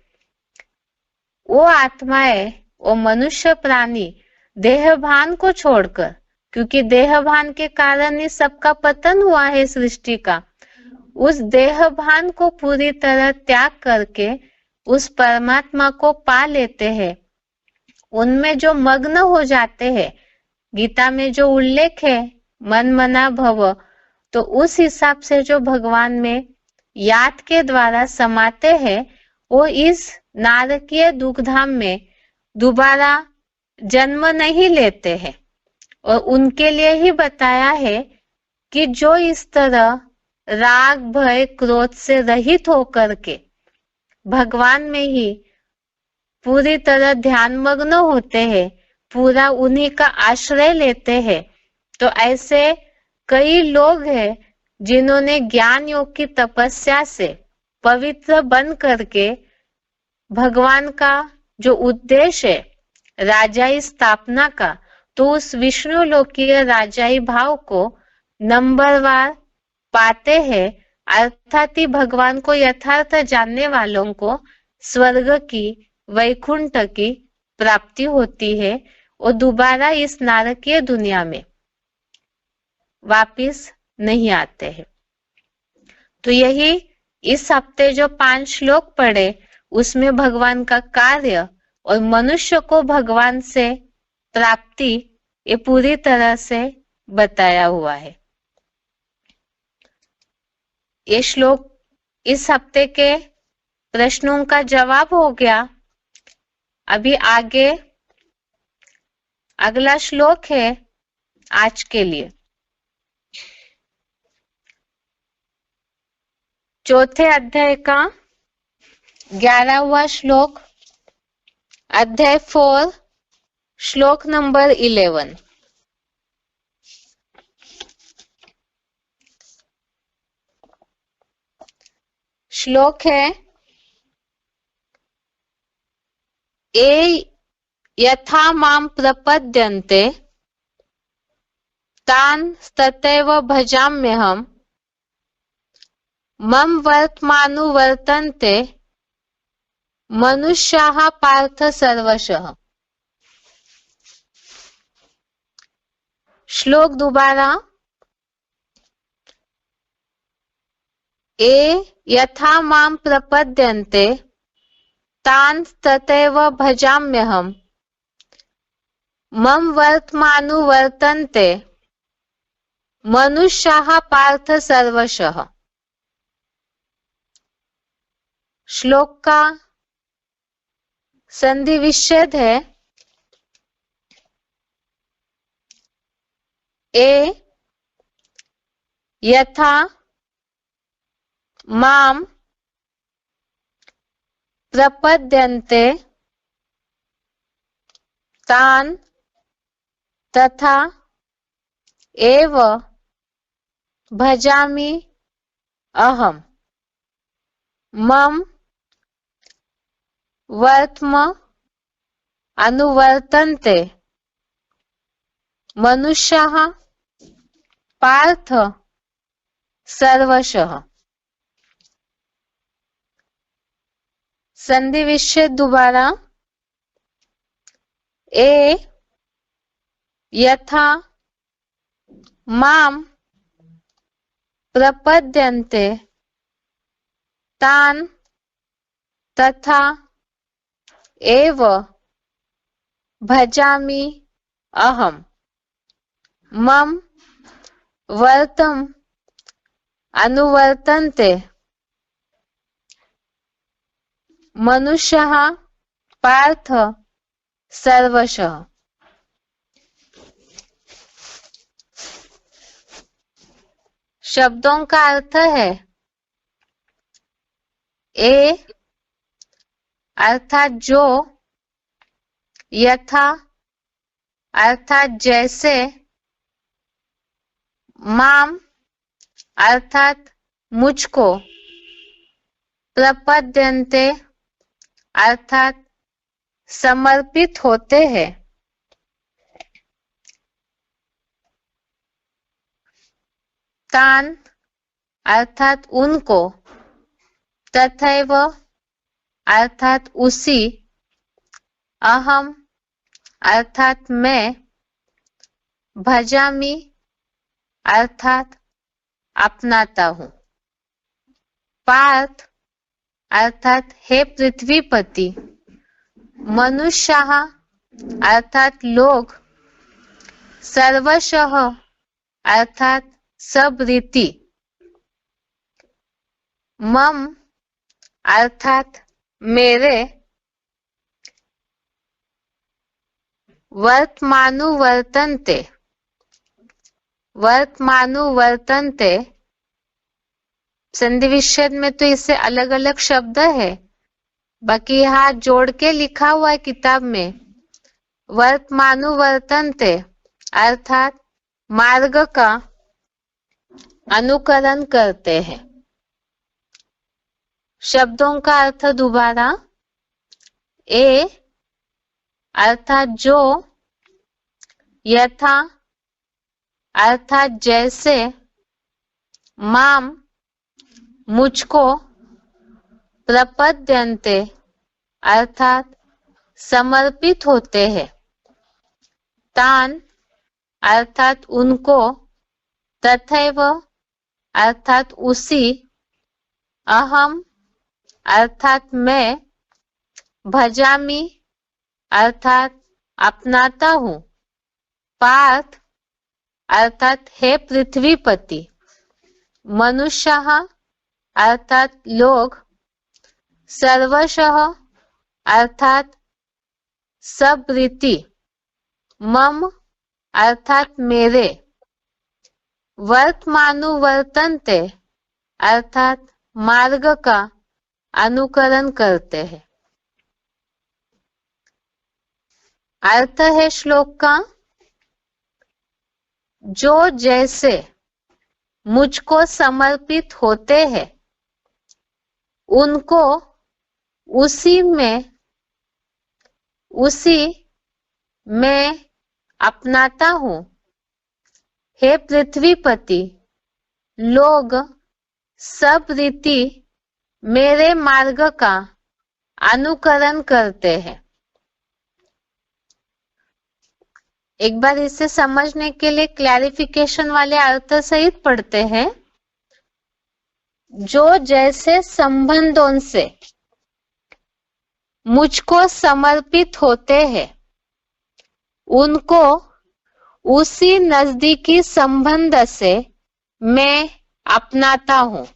वो आत्माएं, वो मनुष्य प्राणी देहभान को छोड़कर, क्योंकि देहभान के कारण ही सबका पतन हुआ है सृष्टि का, उस देहभान को पूरी तरह त्याग करके उस परमात्मा को पा लेते हैं। उनमें जो मग्न हो जाते हैं, गीता में जो उल्लेख है मन मना भव, तो उस हिसाब से जो भगवान में याद के द्वारा समाते हैं, वो इस नारकीय दुखधाम में दोबारा जन्म नहीं लेते हैं। और उनके लिए ही बताया है कि जो इस तरह राग भय क्रोध से रहित होकर के भगवान में ही पूरी तरह ध्यान मग्न होते हैं, पूरा उन्हीं का आश्रय लेते हैं। तो ऐसे कई लोग हैं जिन्होंने ज्ञान योग की तपस्या से पवित्र बन करके भगवान का जो उद्देश्य है राजाई स्थापना का, तो उस विष्णु लोकीय राजाई भाव को नंबरवार पाते हैं। अर्थात ही भगवान को यथार्थ जानने वालों को स्वर्ग की, वैकुंठ की प्राप्ति होती है और दोबारा इस नारकीय दुनिया में वापिस नहीं आते हैं। तो यही इस हफ्ते जो 5 श्लोक पढ़े उसमें भगवान का कार्य और मनुष्य को भगवान से प्राप्ति ये पूरी तरह से बताया हुआ है। ये श्लोक इस हफ्ते के प्रश्नों का जवाब हो गया। अभी आगे अगला श्लोक है आज के लिए। चौथे अध्याय का 11वां श्लोक, अध्याय 4, श्लोक नंबर 11। श्लोक है, ए यथा मां प्रपद्यन्ते तान् तथैव भजाम्यहम् मम वर्तमानुवर्तन्ते मनुष्याः पार्थ सर्वशः। श्लोक दोबारा, ए यथा मां प्रपद्यन्ते तान् तथैव भजाम्यहम् मम वर्तमानुवर्तन्ते मनुष्याः पार्थ सर्वशः। श्लोक का संधि विच्छेद है, ए यथा मां प्रपद्यन्ते तान् तथा एव भजामि अहम् मम वर्त्म अनुवर्तन्ते मनुष्याः पार्थ सर्वशः। संधि विच्छेद दोबारा, ए यथा मां प्रपद्यन्ते तान् तथा एव भजामि अहम् मम वर्तम अनुवर्तन्ते मनुष्यः पार्थ सर्वशः। शब्दों का अर्थ है, ए अर्थात जो, यथा अर्थात जैसे, माम अर्थात मुझको, प्रपद्यन्ते अर्थात समर्पित होते हैं, तान अर्थात उनको, तथैव अर्थात उसी, अहम अर्थात मैं, भजामि अर्थात अपनाता हूं, पार्थ अर्थात हे पृथ्वीपति, मनुष्यः अर्थात लोग, सर्वशः अर्थात सब रीति, मम अर्थात मेरे, वर्तमानुवर्तन्ते वर्तमानुवर्तन्ते संधि विच्छेद में तो इससे अलग अलग शब्द है, बाकी यहाँ जोड़ के लिखा हुआ है किताब में, वर्तमानुवर्तन्ते अर्थात मार्ग का अनुकरण करते हैं। शब्दों का अर्थ दोबारा। ए अर्थात जो, यथा अर्थात जैसे, माम मुझको, प्रपद्यन्ते अर्थात समर्पित होते हैं, तान अर्थात उनको, तथैव अर्थात उसी, अहम अर्थात मैं, भजामि अर्थात अपनाता हूँ, पार्थ अर्थात हे पृथ्वीपति, मनुष्यः अर्थात लोग, सर्वशः अर्थात सब रीति, मम अर्थात मेरे, वर्तमानुवर्तन्ते अर्थात मार्ग का अनुकरण करते हैं। अर्थ है श्लोक का, जो जैसे मुझको समर्पित होते हैं उनको उसी में अपनाता हूँ, हे पृथ्वीपति लोग सब रीति मेरे मार्ग का अनुकरण करते हैं। एक बार इसे समझने के लिए क्लैरिफिकेशन वाले अर्थ सहित पढ़ते हैं। जो जैसे संबंधों से मुझको समर्पित होते हैं उनको उसी नजदीकी संबंध से मैं अपनाता हूँ,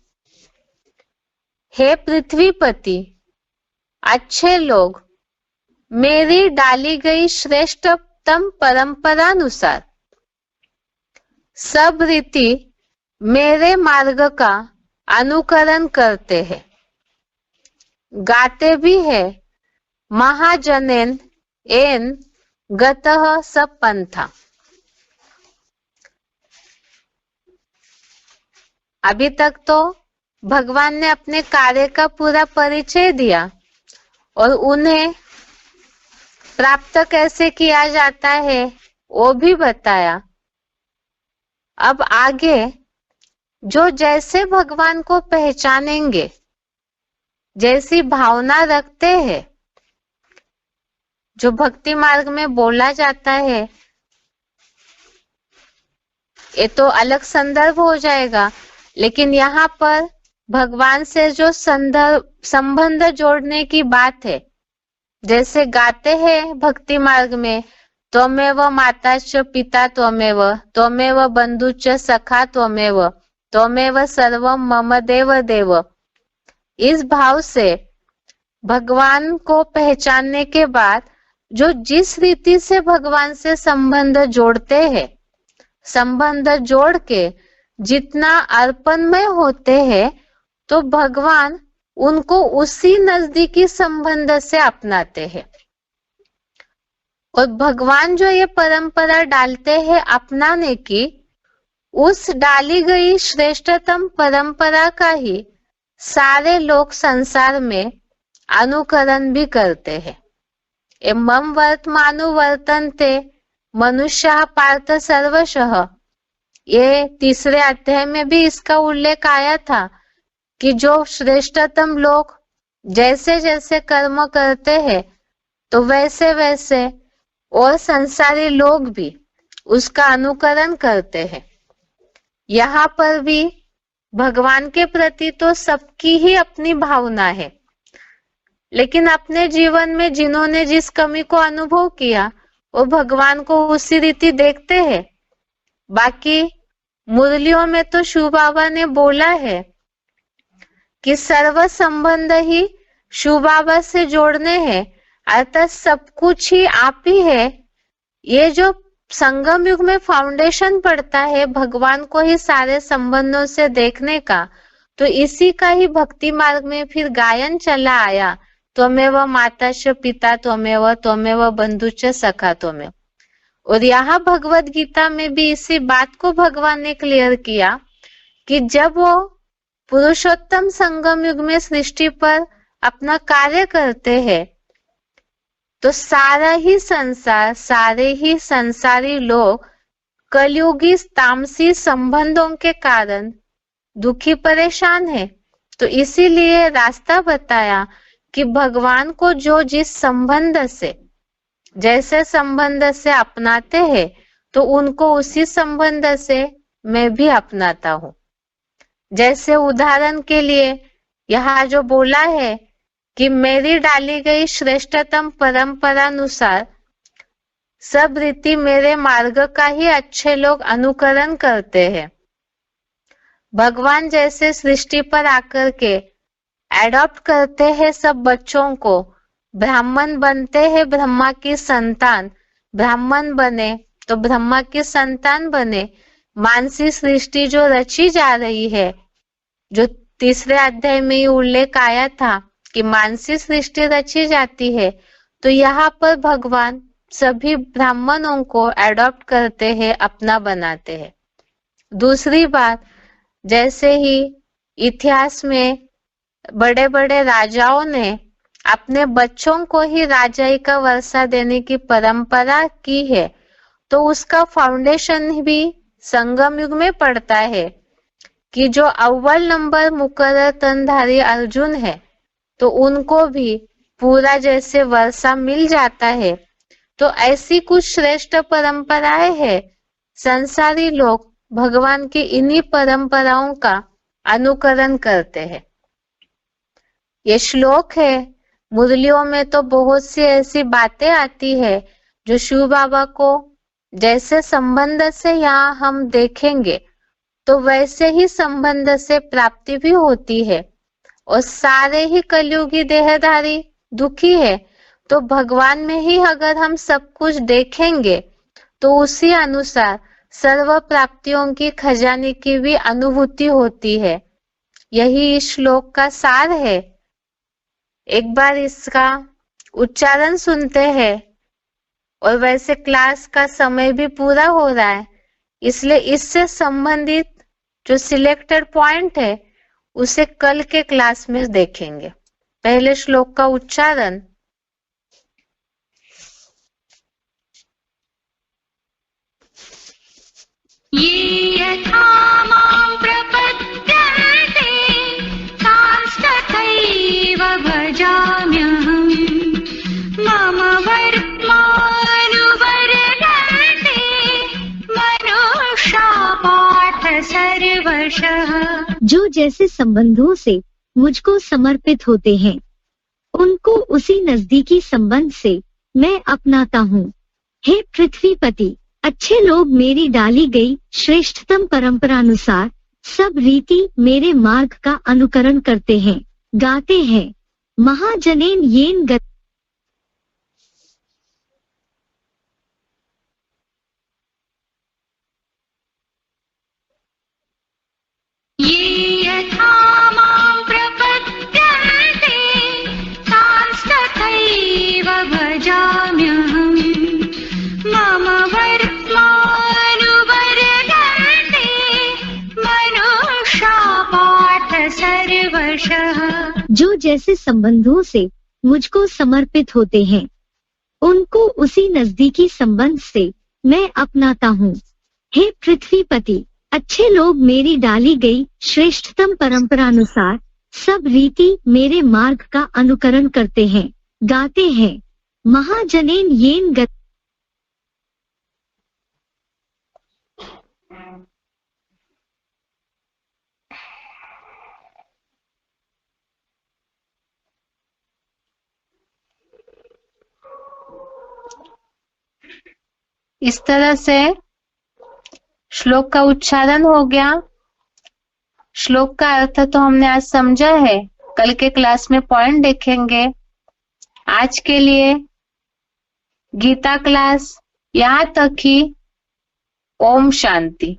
हे पृथ्वीपति अच्छे लोग मेरी डाली गई श्रेष्ठतम परंपरानुसार सब रीति मेरे मार्ग का अनुकरण करते हैं, गाते भी है महाजनेन एन गतः सब पंथा। अभी तक तो भगवान ने अपने कार्य का पूरा परिचय दिया और उन्हें प्राप्त कैसे किया जाता है वो भी बताया। अब आगे जो जैसे भगवान को पहचानेंगे, जैसी भावना रखते हैं, जो भक्ति मार्ग में बोला जाता है, ये तो अलग संदर्भ हो जाएगा, लेकिन यहाँ पर भगवान से जो संबंध जोड़ने की बात है, जैसे गाते हैं भक्ति मार्ग में, त्वमेव माता च पिता त्वमेव, त्वमेव बंधु च सखा त्वमेव, त्वमेव सर्वम मम देव देव। इस भाव से भगवान को पहचानने के बाद जो जिस रीति से भगवान से संबंध जोड़ते हैं, संबंध जोड़ के जितना अर्पणमय होते हैं, तो भगवान उनको उसी नजदीकी संबंध से अपनाते हैं। और भगवान जो ये परंपरा डालते हैं अपनाने की, उस डाली गई श्रेष्ठतम परंपरा का ही सारे लोग संसार में अनुकरण भी करते हैं। मम वर्तमानुवर्तन्ते मनुष्यः पार्थ सर्वशः, ये तीसरे अध्याय में भी इसका उल्लेख आया था कि जो श्रेष्ठतम लोग जैसे जैसे कर्म करते हैं तो वैसे वैसे और संसारी लोग भी उसका अनुकरण करते हैं। यहाँ पर भी भगवान के प्रति तो सबकी ही अपनी भावना है, लेकिन अपने जीवन में जिन्होंने जिस कमी को अनुभव किया वो भगवान को उसी रीति देखते हैं। बाकी मुरलियों में तो शिव बाबा ने बोला है कि सर्व संबंध ही शिव बाबा से जोड़ने हैं, अर्थात सब कुछ ही आप ही है। ये जो संगम युग में फाउंडेशन पड़ता है भगवान को ही सारे संबंधों से देखने का, तो इसी का ही भक्ति मार्ग में फिर गायन चला आया त्वमेव माता च पिता त्वमेव, त्वमेव बंधु च सखा त्वमेव। और यहाँ भगवत गीता में भी इसी बात को भगवान ने क्लियर किया कि जब वो पुरुषोत्तम संगम युग में सृष्टि पर अपना कार्य करते हैं तो सारा ही संसार, सारे ही संसारी लोग कलयुगी तामसी संबंधों के कारण दुखी परेशान है। तो इसीलिए रास्ता बताया कि भगवान को जो जिस संबंध से, जैसे संबंध से अपनाते हैं तो उनको उसी संबंध से मैं भी अपनाता हूं। जैसे उदाहरण के लिए यहाँ जो बोला है कि मेरी डाली गई श्रेष्ठतम परंपरानुसार सब रीति मेरे मार्ग का ही अच्छे लोग अनुकरण करते हैं। भगवान जैसे सृष्टि पर आकर के एडॉप्ट करते हैं सब बच्चों को, ब्राह्मण बनते हैं ब्रह्मा की संतान, ब्राह्मण बने तो ब्रह्मा की संतान बने। मानसी सृष्टि जो रची जा रही है, जो तीसरे अध्याय में ही उल्लेख आया था कि मानसी सृष्टि रची जाती है, तो यहाँ पर भगवान सभी ब्राह्मणों को एडॉप्ट करते हैं, अपना बनाते हैं। दूसरी बात, जैसे ही इतिहास में बड़े बड़े राजाओं ने अपने बच्चों को ही राजाई का वर्षा देने की परंपरा की है, तो उसका फाउंडेशन भी संगम युग में पड़ता है कि जो अव्वल नंबर मुकर्रर तनधारी अर्जुन है तो उनको भी पूरा जैसे वर्षा मिल जाता है। तो ऐसी कुछ श्रेष्ठ परंपराएं हैं, संसारी लोग भगवान की इन्हीं परंपराओं का अनुकरण करते हैं। ये श्लोक है, मुरलियों में तो बहुत सी ऐसी बातें आती है जो शिव बाबा को जैसे संबंध से यहाँ हम देखेंगे तो वैसे ही संबंध से प्राप्ति भी होती है। और सारे ही कलयुगी देहधारी दुखी है, तो भगवान में ही अगर हम सब कुछ देखेंगे तो उसी अनुसार सर्व प्राप्तियों की खजाने की भी अनुभूति होती है। यही इस श्लोक का सार है। एक बार इसका उच्चारण सुनते हैं। और वैसे क्लास का समय भी पूरा हो रहा है, इसलिए इससे संबंधित जो सिलेक्टेड पॉइंट है उसे कल के क्लास में देखेंगे। पहले श्लोक का उच्चारण। ये यथा मां प्रपद्यन्ते तांस्तथैव भजाम्यहम् मम वर्त्मानुवर्तन्ते मनुष्या पार्थ सर्वशः। जो जैसे संबंधों से मुझको समर्पित होते हैं उनको उसी नजदीकी संबंध से मैं अपनाता हूँ। हे पृथ्वीपति, अच्छे लोग मेरी डाली गई श्रेष्ठतम परंपरानुसार सब रीति मेरे मार्ग का अनुकरण करते हैं, गाते हैं। महाजनेन येन गत ये यथा मां प्रपद्यन्ते तांस्तथैव भजाम्यहम् मम वर्त्मानुवर्तन्ते मनुष्या पार्थ सर्वशः। जो जैसे संबंधों से मुझको समर्पित होते हैं उनको उसी नजदीकी संबंध से मैं अपनाता हूँ। हे पृथ्वीपति, अच्छे लोग मेरी डाली गई श्रेष्ठतम परंपरानुसार सब रीति मेरे मार्ग का अनुकरण करते हैं, गाते हैं। महाजनेन येन गत इस तरह से श्लोक का उच्चारण हो गया। श्लोक का अर्थ तो हमने आज समझा है, कल के क्लास में पॉइंट देखेंगे। आज के लिए गीता क्लास यहाँ तक ही। ओम शांति।